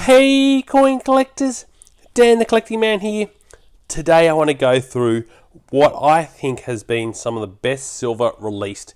Hey coin collectors, Dan the Collecting Man here. Today I want to go through what I think has been some of the best silver released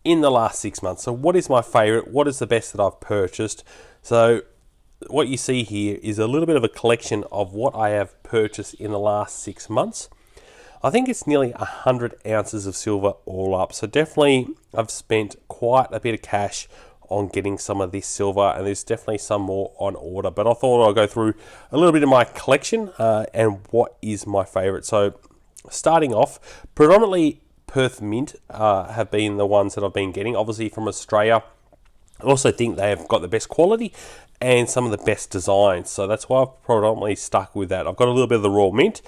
in the last 6 months. So what is my favourite? What is the best that I've purchased? So what you see here is a little bit of a collection of what I have purchased in the last 6 months. I think it's nearly 100 ounces of silver all up. So definitely I've spent quite a bit of cash on getting some of this silver, and there's definitely some more on order, but I thought I'll go through a little bit of my collection and what is my favorite. So starting off, predominantly perthmint have been the ones that I've been getting, obviously from Australia. I also think they have got the best quality and some of the best designs, so that's why I've predominantly stuck with that. I've got a little bit of the raw mint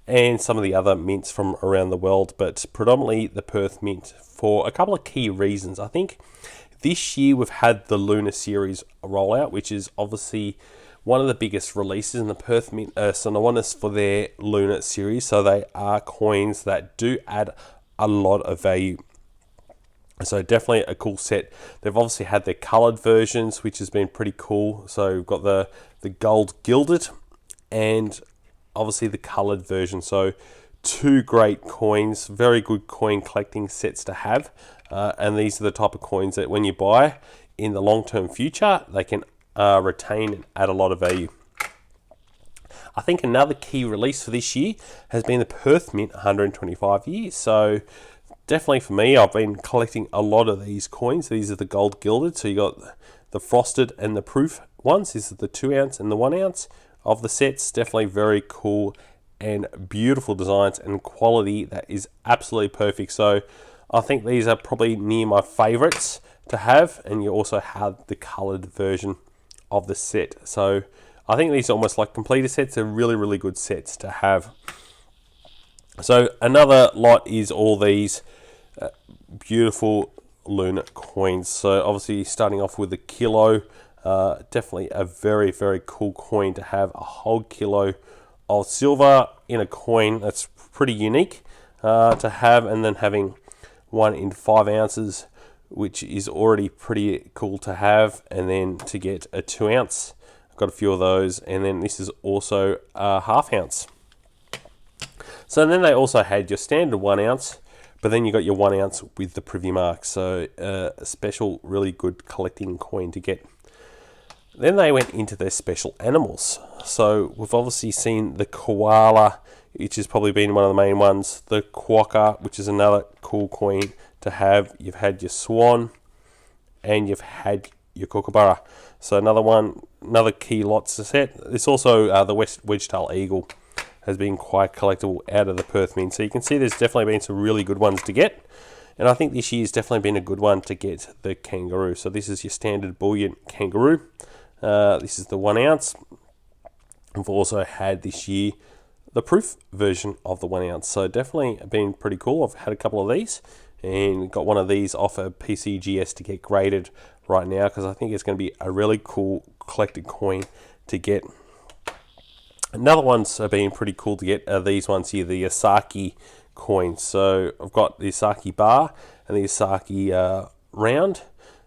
and some of the other mints from around the world, but predominantly the perthmint for a couple of key reasons. I think this year we've had the Lunar series rollout, which is obviously one of the biggest releases in the perthmint synonymous for their Lunar series. So they are coins that do add a lot of value. So definitely a cool set. They've obviously had their coloured versions, which has been pretty cool. So we've got the gold gilded and obviously the coloured version. So two great coins, very good coin collecting sets to have. And these are the type of coins that when you buy in the long-term future, they can retain and add a lot of value. I think another key release for this year has been the perthmint 125 years. So definitely for me, I've been collecting a lot of these coins. These are the gold gilded. So you got the frosted and the proof ones. This is the 2 ounce and the 1 ounce of the sets. Definitely very cool and beautiful designs and quality that is absolutely perfect. So I think these are probably near my favorites to have, and you also have the colored version of the set. So I think these are almost like completed sets. They're really good sets to have. So another lot is all these beautiful lunar coins. So obviously starting off with the kilo, definitely a very cool coin to have, a whole kilo of silver in a coin. That's pretty unique to have, and then having one in 5 ounces, which is already pretty cool to have, and then to get a 2 ounce, I've got a few of those, and then this is also a half ounce. So then they also had your standard 1 ounce, but then you got your 1 ounce with the privy mark. So a special, really good collecting coin to get. Then they went into their special animals. So we've obviously seen the koala, which has probably been one of the main ones. The quokka, which is another cool coin to have. You've had your swan, and you've had your kookaburra. So another key lot to set. It's also the wedge-tail eagle has been quite collectible out of the perthmint. So you can see there's definitely been some really good ones to get. And I think this year's definitely been a good one to get the kangaroo. So this is your standard bullion kangaroo. This is the 1 ounce. We've also had this year the proof version of the 1 ounce. So definitely been pretty cool. I've had a couple of these and got one of these off a PCGS to get graded right now, because I think it's going to be a really cool collected coin to get. Another ones have been pretty cool to get are these ones here, the Asaki coins. So I've got the Asaki bar and the Asaki round.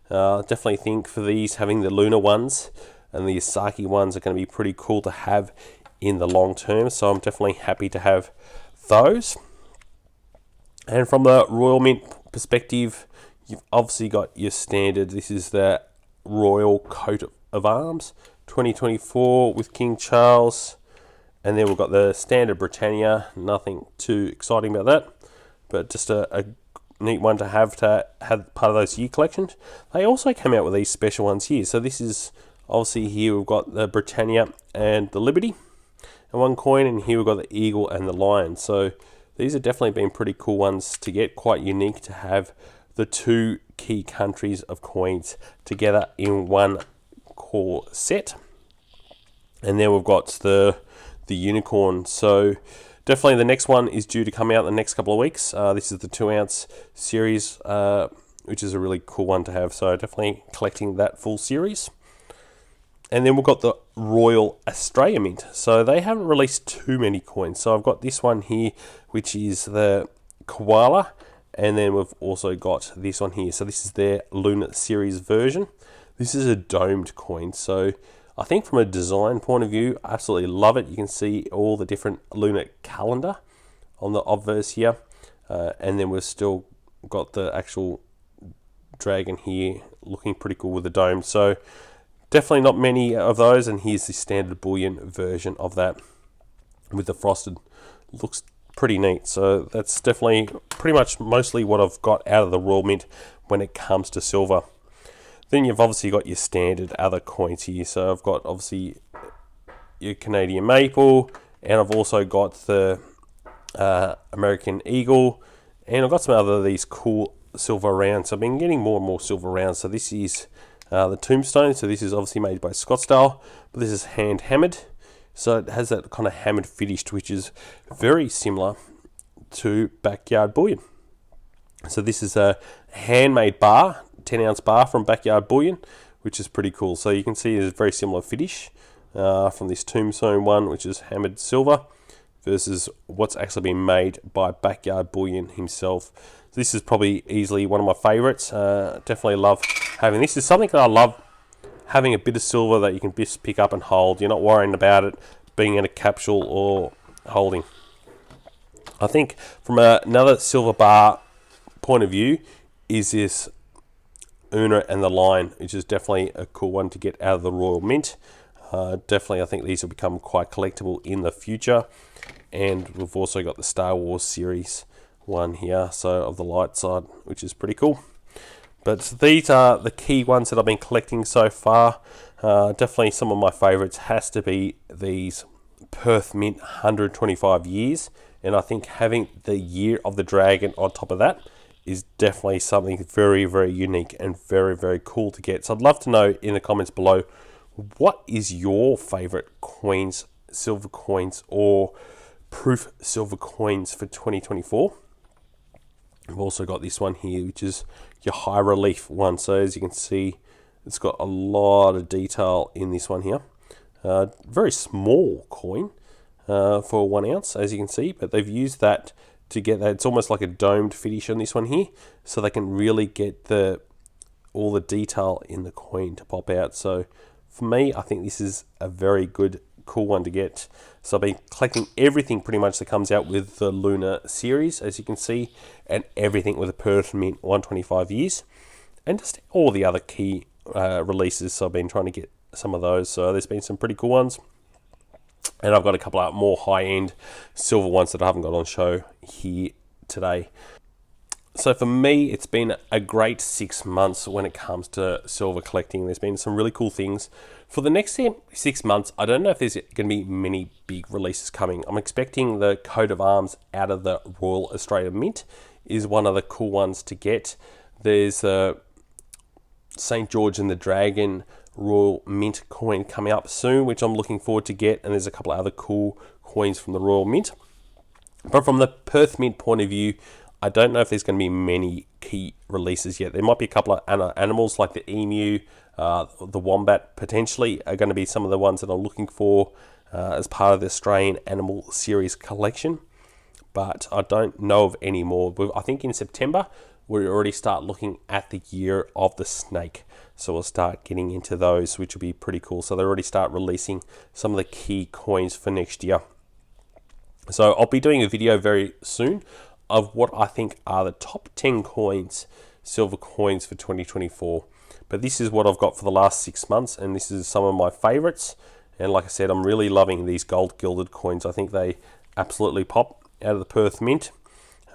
Definitely think for these, having the lunar ones and the Asaki ones are going to be pretty cool to have in the long term. So I'm definitely happy to have those. And from the Royal Mint perspective, you've obviously got your standard. This is the Royal Coat of Arms 2024 with King Charles. And then we've got the standard Britannia. Nothing too exciting about that, but just a neat one to have part of those year collections. They also came out with these special ones here. So this is obviously here we've got the Britannia and the Liberty and one coin, and here we've got the Eagle and the Lion. So these have definitely been pretty cool ones to get, quite unique to have the two key countries of coins together in one core set. And then we've got the unicorn. So definitely the next one is due to come out in the next couple of weeks. This is the 2 ounce series, which is a really cool one to have. So definitely collecting that full series. And then we've got the Royal Australia Mint. So they haven't released too many coins. So I've got this one here, which is the koala. And then we've also got this one here. So this is their Lunar series version. This is a domed coin. So I think from a design point of view, I absolutely love it. You can see all the different lunar calendar on the obverse here. And then we've still got the actual dragon here looking pretty cool with the dome. So definitely not many of those. And here's the standard bullion version of that with the frosted. Looks pretty neat. So that's definitely pretty much mostly what I've got out of the Royal Mint when it comes to silver. Then you've obviously got your standard other coins here. So I've got obviously your Canadian maple, and I've also got the American eagle, and I've got some other of these cool silver rounds. So I've been getting more and more silver rounds. So this is the tombstone. So this is obviously made by Scottsdale, but this is hand hammered. So it has that kind of hammered finish, which is very similar to Backyard Bullion. So this is a handmade bar, 10-ounce bar from Backyard Bullion, which is pretty cool. So you can see there's a very similar finish from this tombstone one, which is hammered silver, versus what's actually been made by Backyard Bullion himself. So this is probably easily one of my favorites. Definitely love having this. Is something that I love, having a bit of silver that you can just pick up and hold. You're not worrying about it being in a capsule or holding. I think from another silver bar point of view is this Luner and the Line, which is definitely a cool one to get out of the Royal Mint. Definitely, I think these will become quite collectible in the future. And we've also got the Star Wars series one here, so of the light side, which is pretty cool. But these are the key ones that I've been collecting so far. Definitely some of my favorites has to be these perthmint 125 years. And I think having the Year of the Dragon on top of that is definitely something very, very unique and very, very cool to get. So I'd love to know in the comments below, what is your favorite coins, silver coins, or proof silver coins for 2024? I've also got this one here, which is your high relief one. So as you can see, it's got a lot of detail in this one here. Very small coin for 1 ounce, as you can see, but they've used that to get that. It's almost like a domed finish on this one here, so they can really get all the detail in the coin to pop out. So for me, I think this is a very good, cool one to get. So I've been collecting everything pretty much that comes out with the Lunar series, as you can see, and everything with the perthmint 125 years, and just all the other key releases. So I've been trying to get some of those. So there's been some pretty cool ones. And I've got a couple of more high-end silver ones that I haven't got on show here today. So for me, it's been a great 6 months when it comes to silver collecting. There's been some really cool things. For the next 6 months, I don't know if there's going to be many big releases coming. I'm expecting the coat of arms out of the Royal Australian Mint is one of the cool ones to get. There's St. George and the Dragon Royal Mint coin coming up soon, which I'm looking forward to get, and there's a couple of other cool coins from the Royal Mint. But from the perthmint point of view, I don't know if there's going to be many key releases yet. There might be a couple of animals like the emu, the wombat potentially are going to be some of the ones that I'm looking for as part of the Australian Animal Series collection, but I don't know of any more. I think in September we already start looking at the Year of the Snake. So we'll start getting into those, which will be pretty cool. So they already start releasing some of the key coins for next year. So I'll be doing a video very soon of what I think are the top 10 coins, silver coins for 2024. But this is what I've got for the last 6 months, and this is some of my favorites. And like I said, I'm really loving these gold gilded coins. I think they absolutely pop out of the Perth Mint.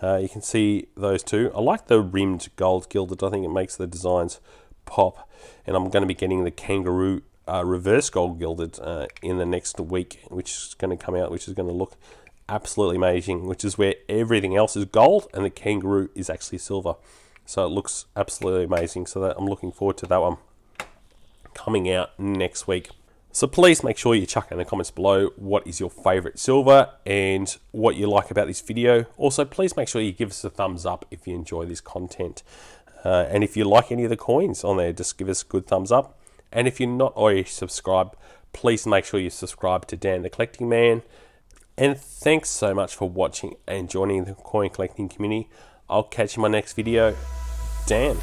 You can see those two. I like the rimmed gold gilded. I think it makes the designs pop. And I'm going to be getting the kangaroo reverse gold gilded in the next week, which is going to come out, which is going to look absolutely amazing, which is where everything else is gold and the kangaroo is actually silver. So it looks absolutely amazing. So I'm looking forward to that one coming out next week. So please make sure you chuck in the comments below what is your favorite silver and what you like about this video. Also, please make sure you give us a thumbs up if you enjoy this content. And if you like any of the coins on there, just give us a good thumbs up. And if you're not already subscribed, please make sure you subscribe to Dan the Collecting Man. And thanks so much for watching and joining the coin collecting community. I'll catch you in my next video. Dan.